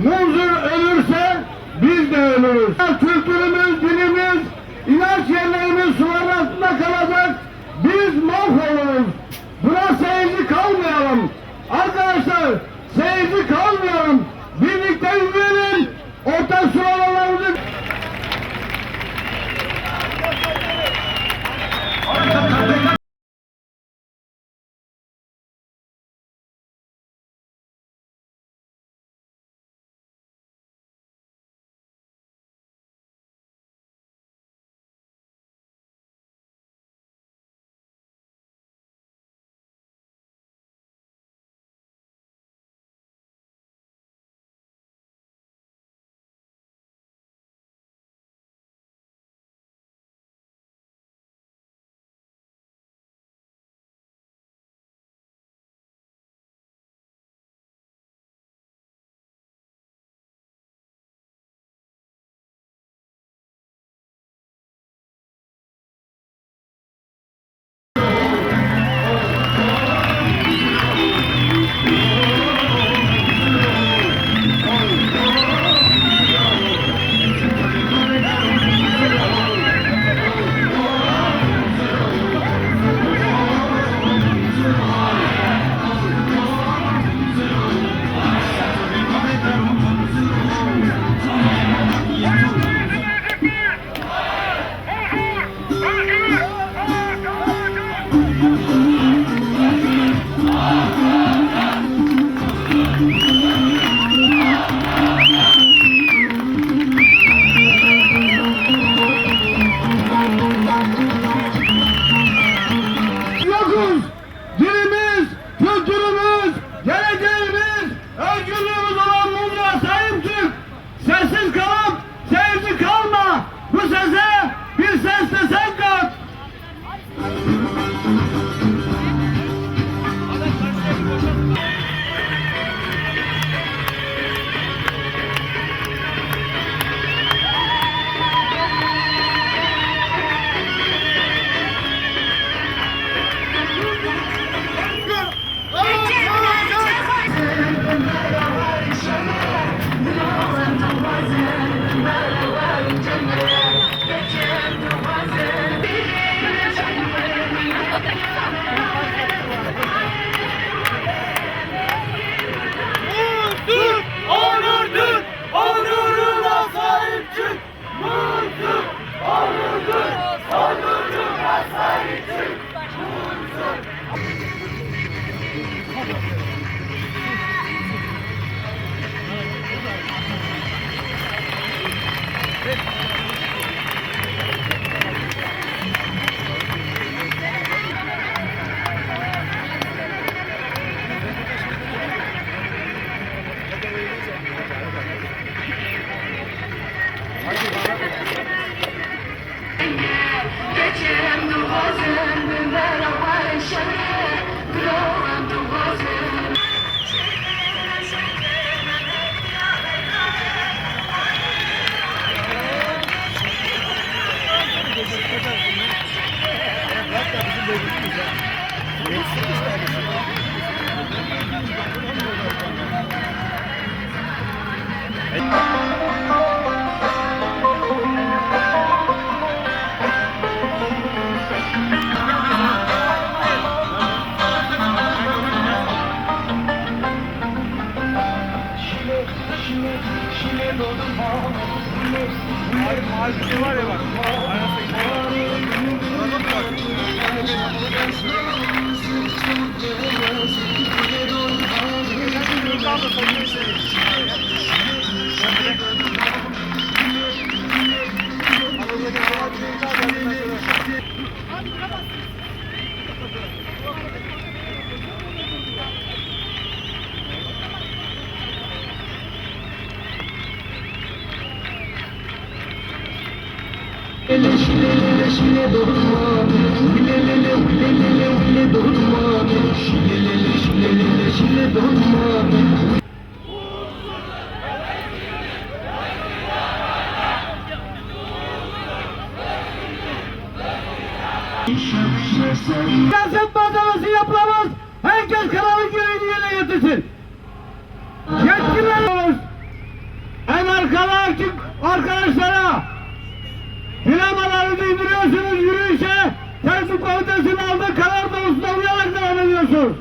muzur ölürse biz de ölürüz. Kültürümüz, dilimiz, inanç yerlerimiz sular altında kalacak. Biz mahvoluruz. Buna seyirci kalmayalım. Arkadaşlar seyirci kalmayalım. Birlikte yürüyelim. Ortak sıralamalarımızı... Dilimiz, kültürümüz, geleceğimiz, özgürlüğümüz olan muzluğa sahip çık. Sessiz kalıp seyirci kalma. Bu sese bir ses de sen kat. Onurdur, onuruna sahip çık. Muzdur, onurdur, onuruna sahip çık. Mahallede var ya bak. Şile durma, şile durma, şile durma. Siyaset malzemesi yapılamaz. Herkes kararlı görevini yerine getirsin. Yetkililer olur. arkadaşlara plakaları indiriyorsunuz yürüyüşe. Tertip komitesinin aldığı karar doğrultusunda uyarak devam ediyorsunuz.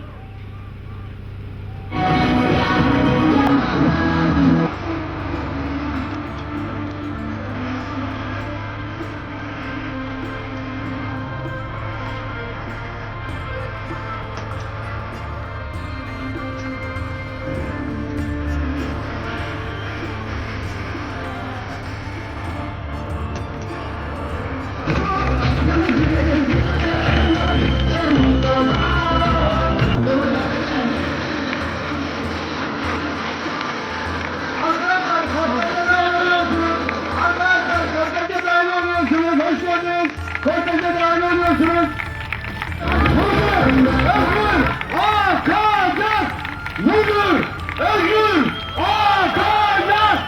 Hoş geldiniz. Kortej'e dahil oluyorsunuz. Özgür Akacak! Müdür Özgür Akacak!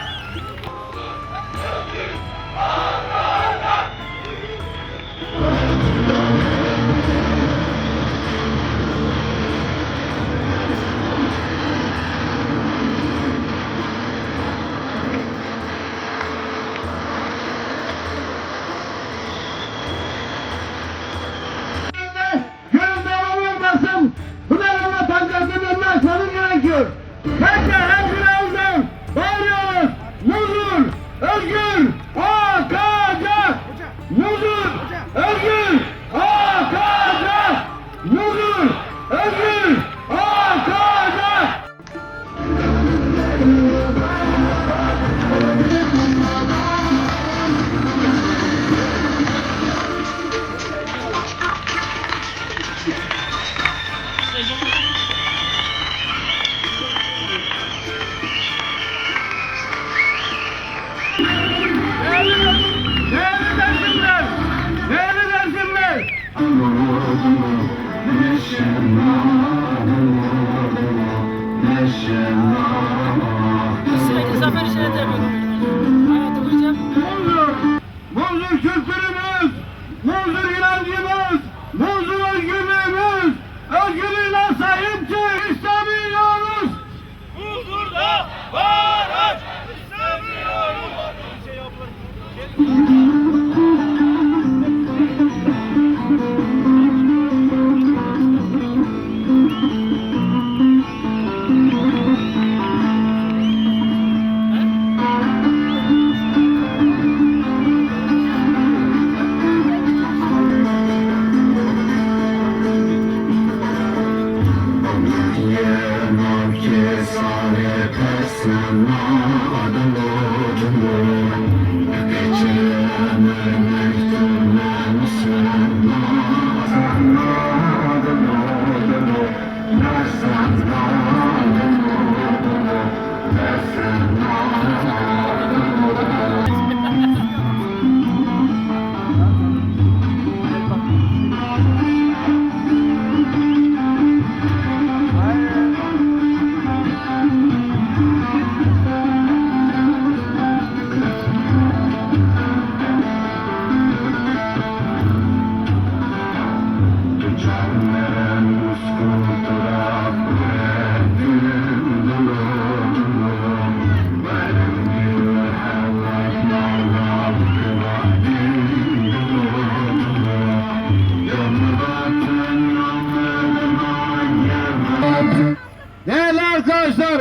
Pınar'la pankartın önüne açmanız gerekiyor. Tekrar her bir ağızdan bağırıyoruz. Muzur, Özgür, Akacak! Muzur, Özgür, Akacak! Muzur, Özgür, Akacak! Değerli dersimler! Değerli dersimler! Sürekli zafer işareti yapıyorum. Hayatı boyunca. Muzur kültürümüz, muzur inancımız, muzur özgürlüğümüz, özgürlüğüne sahip çık istemiyoruz. Huzurda baraj istemiyoruz. Değerli arkadaşlar,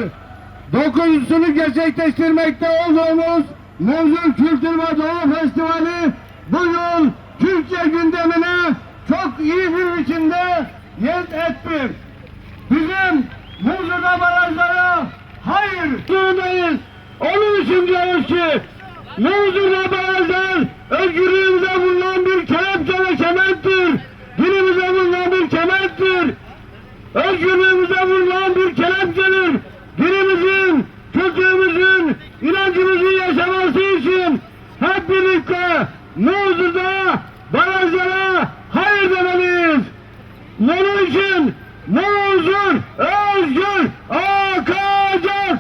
9'sunu gerçekleştirmekte olduğumuz Muzur Kültür ve Doğa Festivali bu yıl Türkiye gündemine çok iyi bir biçimde yer etti. Bizim Muzur'da barajlara hayır diyoruz. Onun için diyoruz ki Muzur'da barajlar özgürlüğümüze bulunan bir kelepçe ve kementtir. Dilimize bulunan bir kementtir. Özgürlüğümüze vurulan bir kelepçedir. Dilimizin, kültürümüzün, inancımızın yaşaması için hep birlikte Muzur'da barajlara hayır demeliyiz. Onun için Muzur özgür akacak.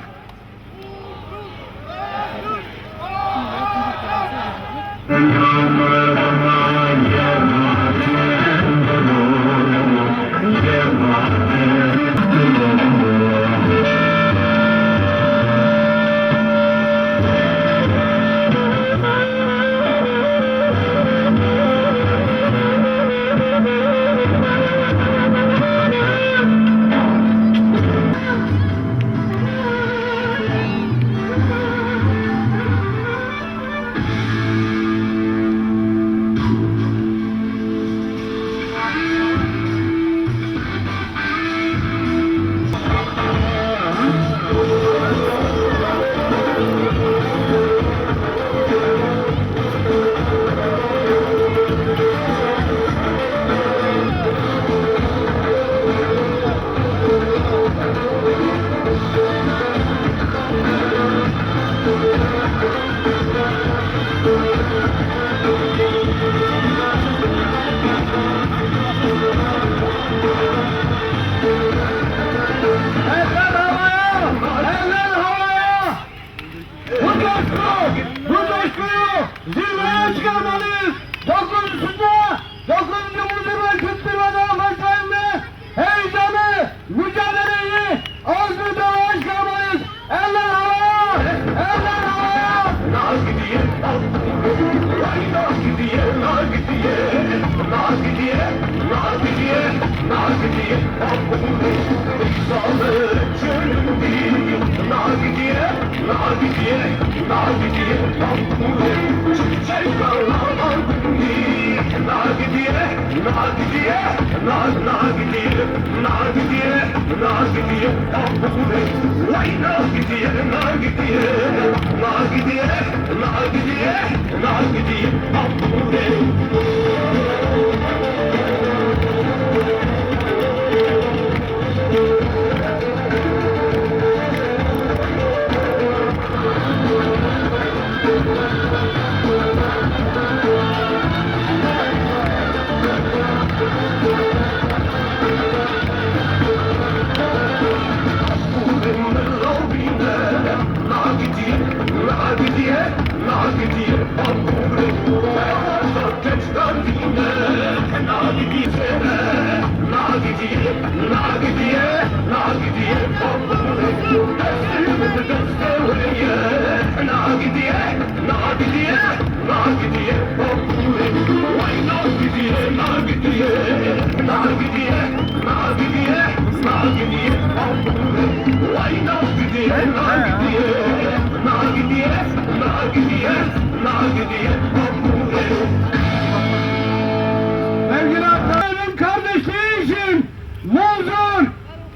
Sevgili kardeşliği için muzur,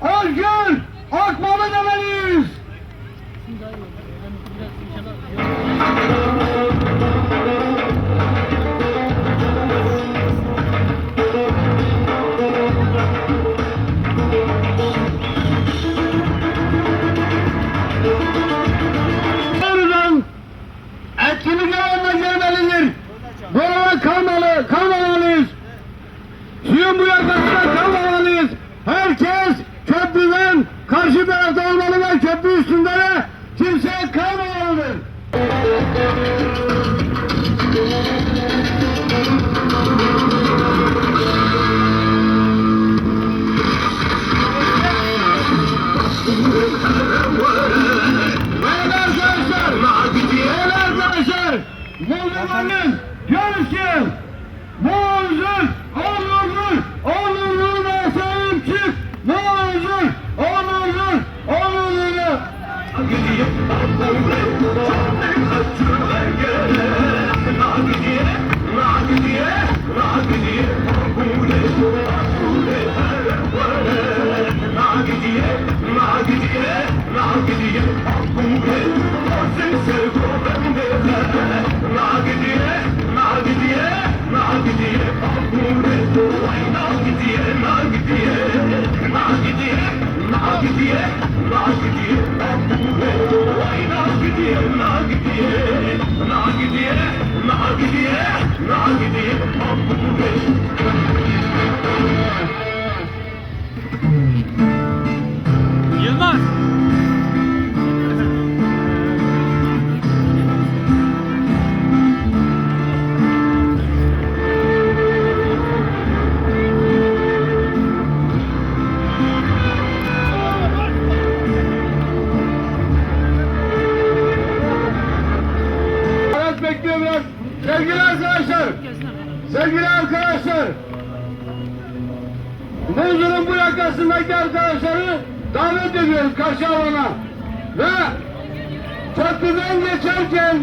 özgür, akmalı demeliyiz. Doğrudan etkinlik alanına gelmelidir. Burada kalmamalıyız. Suyun bu yakasında kalmamalıyız. Herkes köprüden karşı tarafta olmalı ve köprü üstünde de kimse kalmamalıdır. Muzurların diyoruz ki muzur onurluğuna sahip çık. Muzur onurluğuna. Yılmaz. Evet, bekliyor biraz. Sevgili arkadaşlar, Muzur'un bu yakasındaki arkadaşları davet ediyoruz karşı alana. Ve köprüden geçerken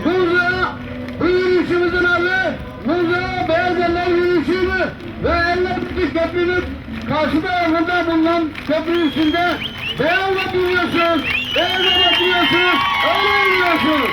Muzur'a bu yürüyüşümüzün adı Muzur'a Beyaz Eller yürüyüşüydü ve Eller'deki köprünün karşı tarafında bulunan köprü üstünde beyazla buluyorsunuz, beyazla bakıyorsunuz, öyle yürüyorsunuz.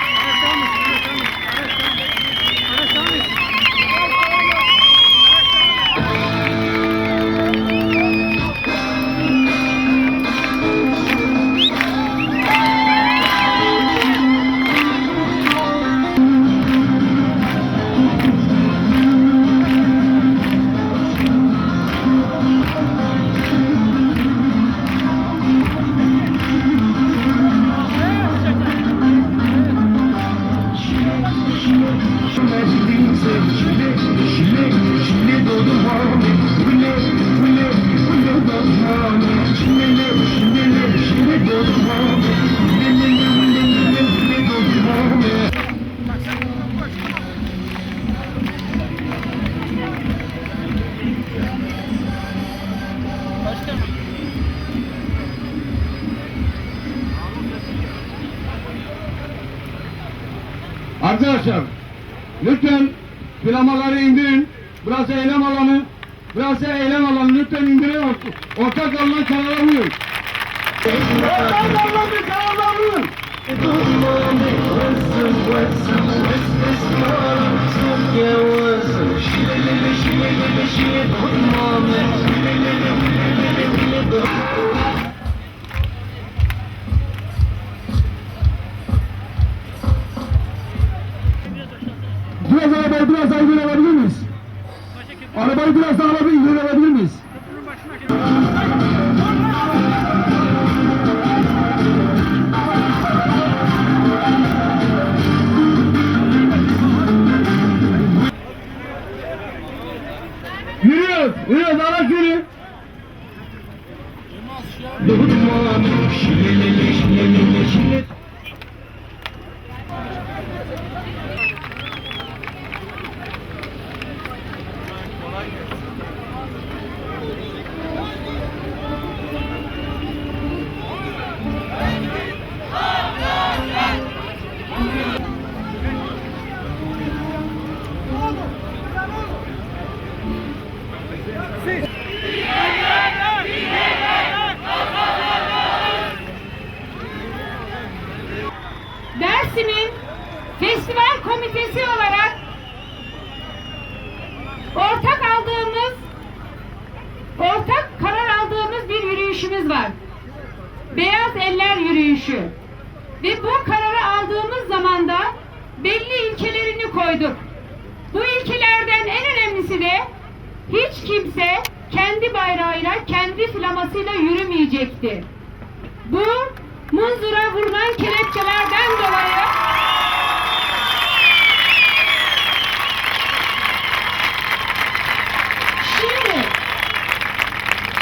Arkadaşlar, lütfen plamaları indirin. Burası eylem alanı. Burası eylem alanı. Lütfen indirin. Ortak alınan karara uyun. Ortak alınan bir karara uyun. Biraz arabayı biraz daha ileri alabilir miyiz? Arabayı biraz daha ileri alabilir miyiz? Yürüyoruz, araç yürü. Dersim'in festival komitesi olarak ortak karar aldığımız bir yürüyüşümüz var. Beyaz Eller Yürüyüşü. Ve bu kararı aldığımız zaman da belli ilkelerini koyduk. Bu ilkelerden en önemlisi de hiç kimse kendi bayrağıyla, kendi flamasıyla yürümeyecekti. Bu munzura vurulan kelepçelerden dolayı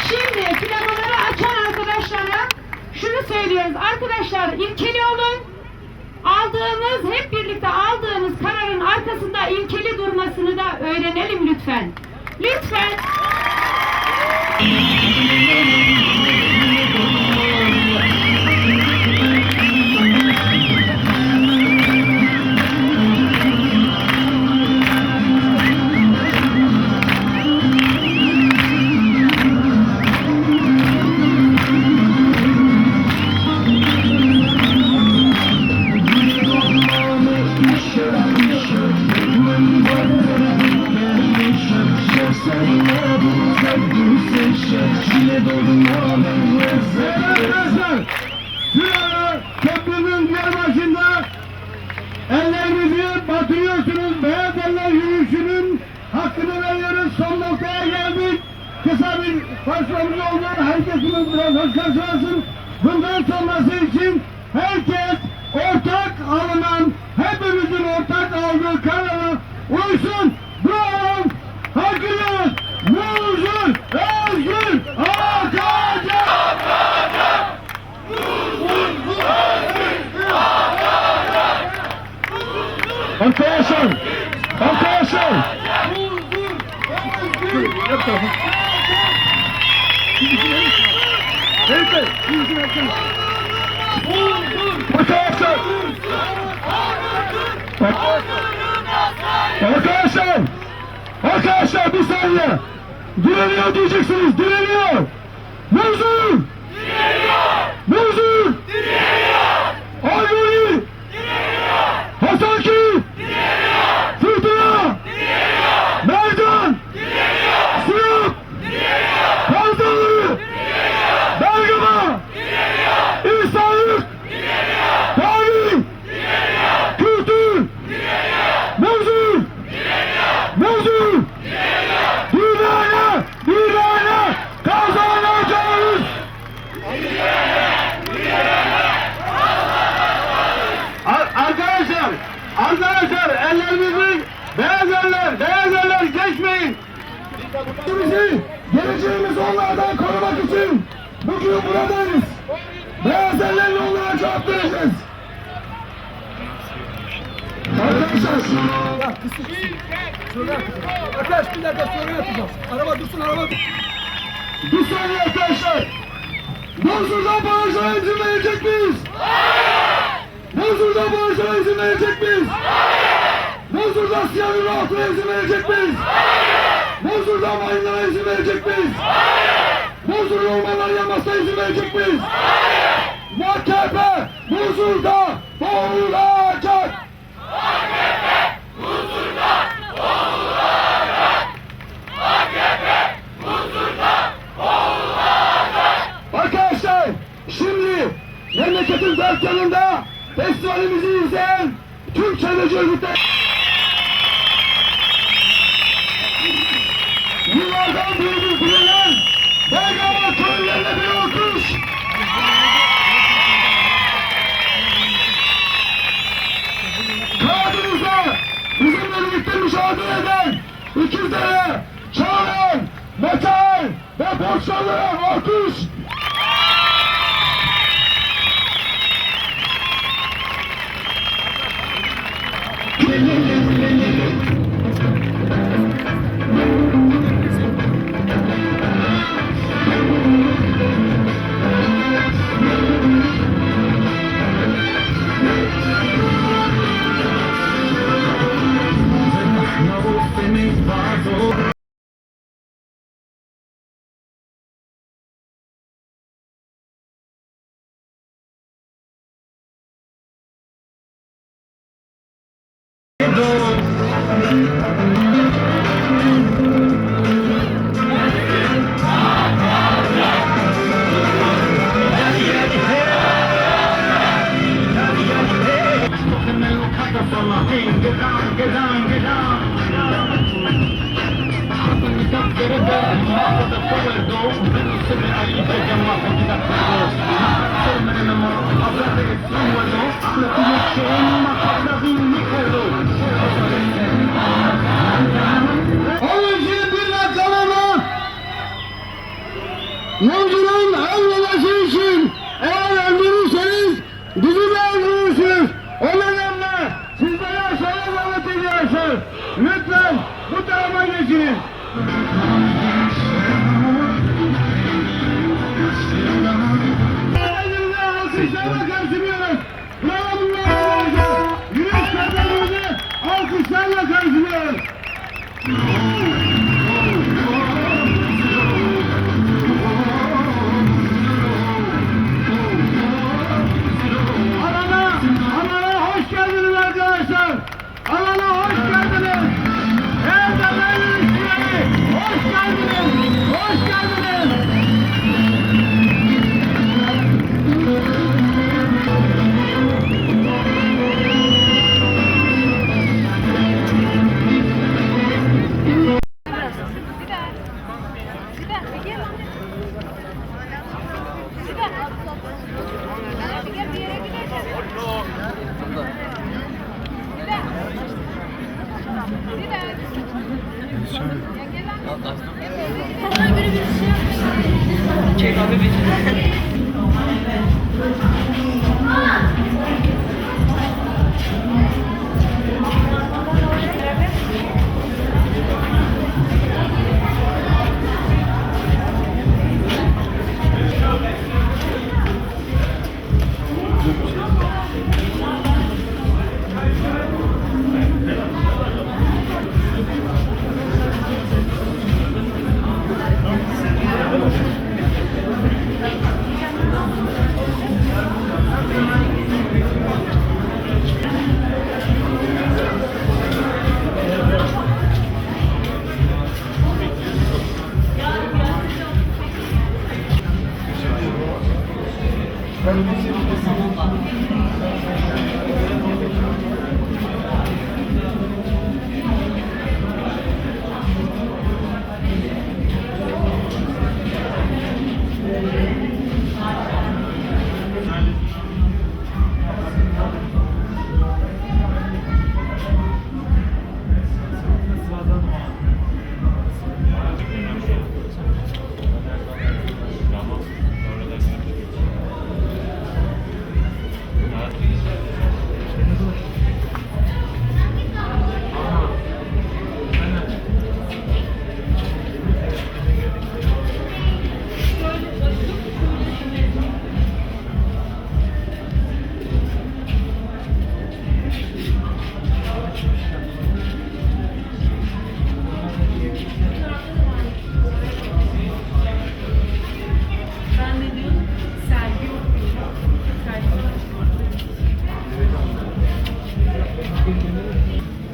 şimdi flamaları açan arkadaşlara şunu söylüyoruz. Arkadaşlar ilkeli olun. Hep birlikte aldığımız kararın arkasında ilkeli durmasını da öğrenelim lütfen. Lütfen. Arkadaşlar, şurada köprünün diğer başında ellerinizi batırıyorsunuz. Beyaz Eller Yürüyüşü'nün hakkını veriyoruz. Son noktaya geldik. Kısa bir başlamamız oldu. Herkesimiz biraz hoş karşılasın. Bundan sonrası için herkes ortak alınan, hepimizin ortak aldığı karara uysun. Bu alan hakkımız, muzur, özgür, akacak. Arkadaşlar! Arkadaşlar bir saniye! Direniyor diyeceksiniz, direniyor! Muzur! Muzur! Ayguri! Hasaki! Fırtına! Mercan! Sinop! Kazdalı! Bergama! İnsanlık! Tarih! Kültür! Mevzu! Mevzu! Dünyaya kazanacağız! Arkadaşlar ellerinizi beyaz eller geçmeyin. Geleceğimizi onlardan korumak için bugün buradayız. Beyaz ellerle onlara cevap vereceğiz. Arkadaşlar. Arkadaş bir dakika sonra yapacağız. Araba dursun araba. Bir saniye arkadaşlar. Bozur'dan barajlara izin verecek miyiz? Bozur'dan barajlara izin verecek miyiz? Amasya'nın rahatına izin verecek miyiz? Bozur'da mayınlara izin verecek miyiz? Bozur'un ormanları yanmasına izin verecek miyiz? AKP Bozur'da boğulacak! Arkadaşlar, şimdi memleketin dört yanında festivalimizi izleyen tüm çevreci örgütler yıllardan beri kurulan Belgrad köylülerine bir alkış. Karadeniz'de bizimle birlikte mücadele eden İkizdere, Çağlayan, Metal ve Borçlarlara alkış. Yolcunun ölmemesi için eğer öldürürseniz bizi de öldürürsünüz. O nedenle sizlere aşağıya davet ediyorsunuz. Lütfen bu tarafa geçin. Elimizde alkışlarla karşılıyoruz. Bravo bunlar. Yürüyüş kadınlarımızı alkışlarla karşılıyoruz. Alana hoş geldiniz arkadaşlar. Alana hoş geldiniz. Evden yürüyüşleri hoş geldiniz. Hoş geldiniz.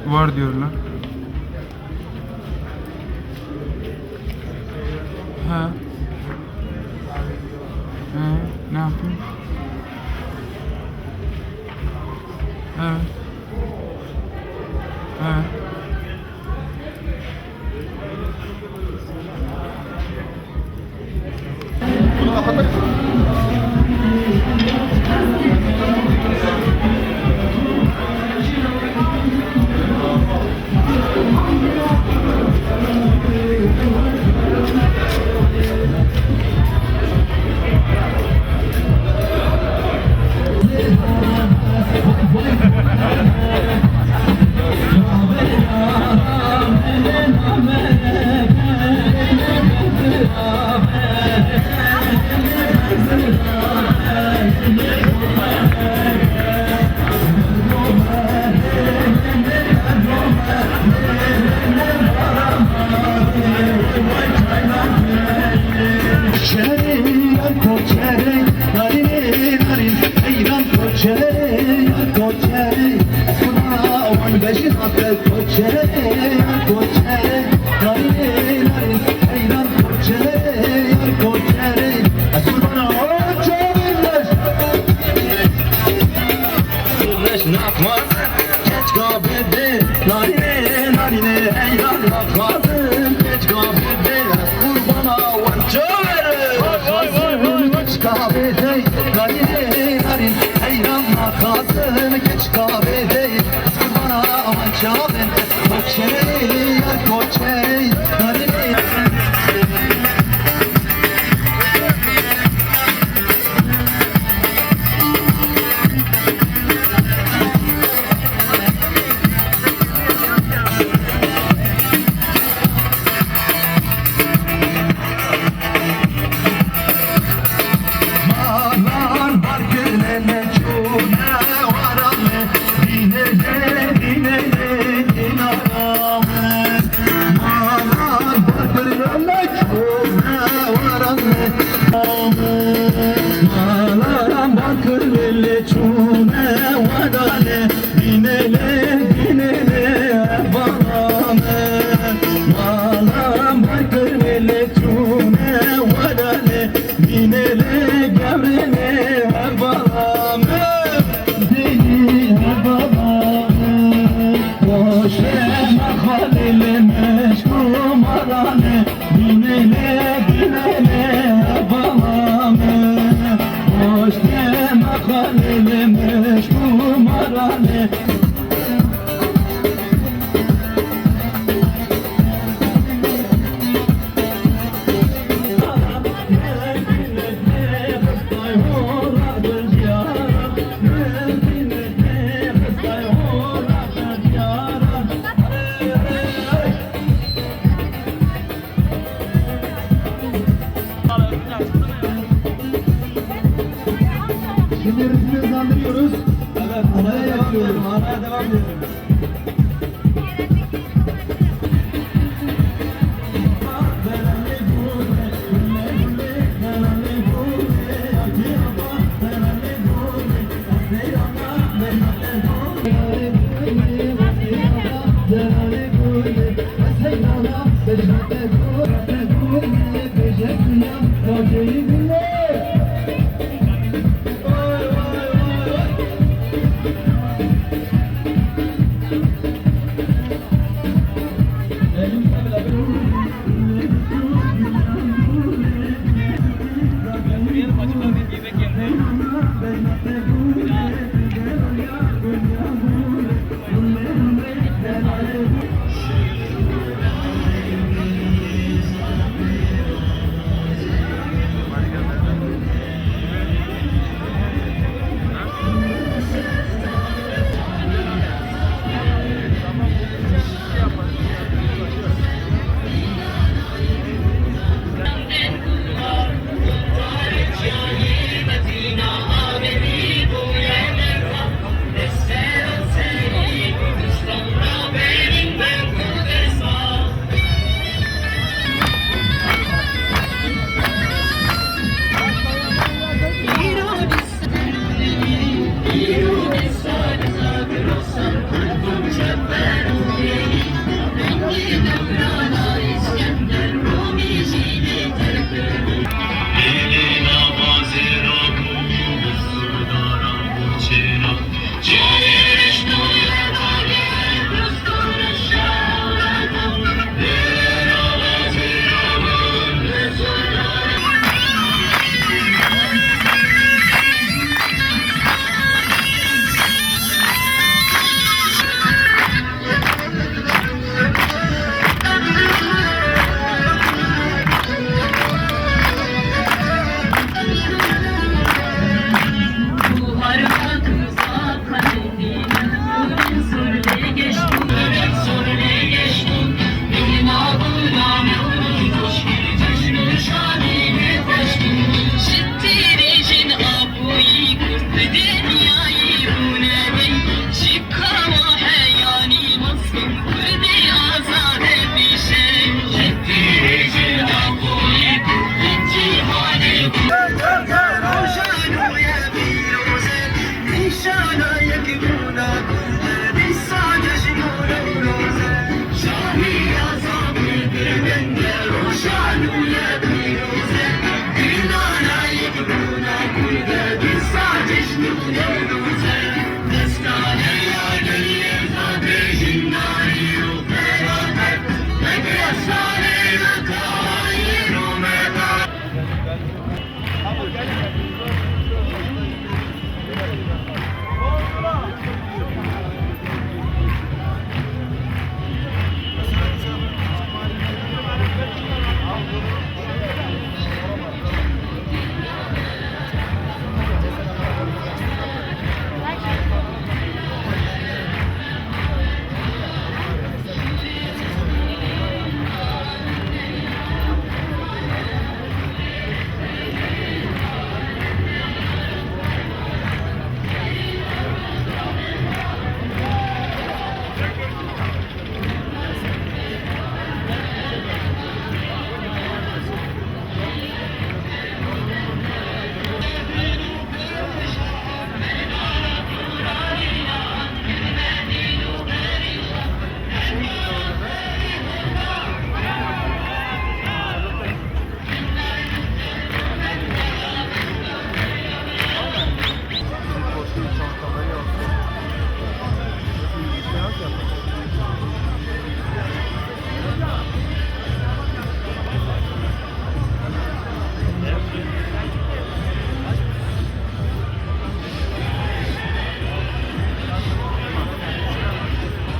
var diyorlar. Ha. Ne yapayım? Evet. Evet. Yemek yerine.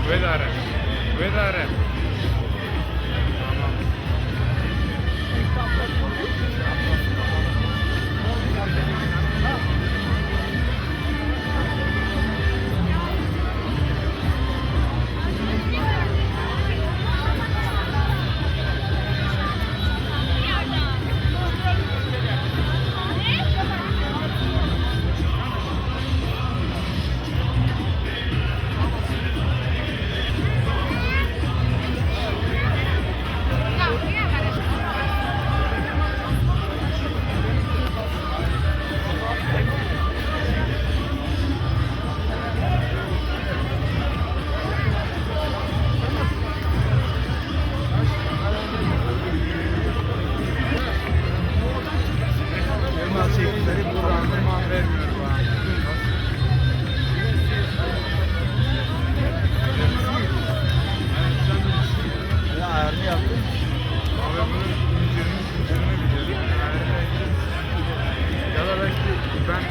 Vedare. Vedare. Ben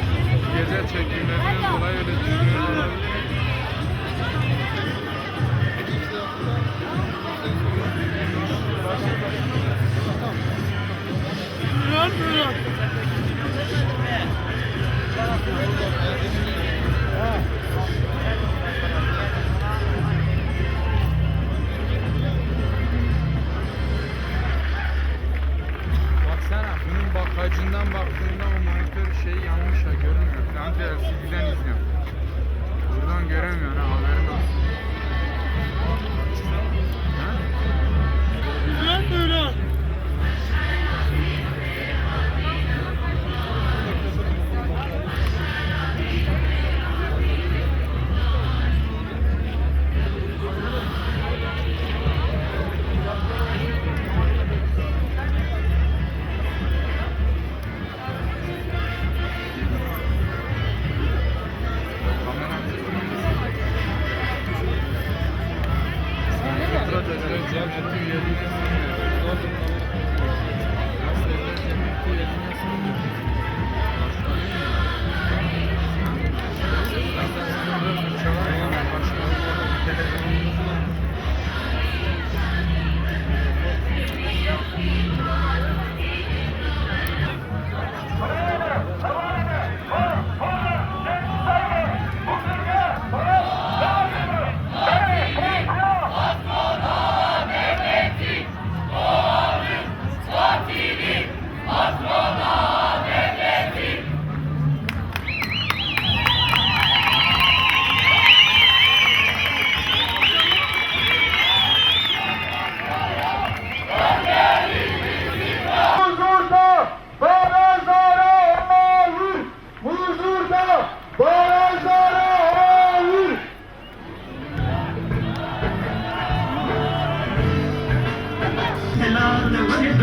gece çekimlerinden dolayı öyle düşünüyorum. Baksana bunun bakacından baktığında o monitör şeyi yanlış ha, görünmüyor. Sanki LCD'den izliyorum. Buradan göremiyorsun ha, haberin olsun. Ha? Güzel böyle.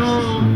olsun.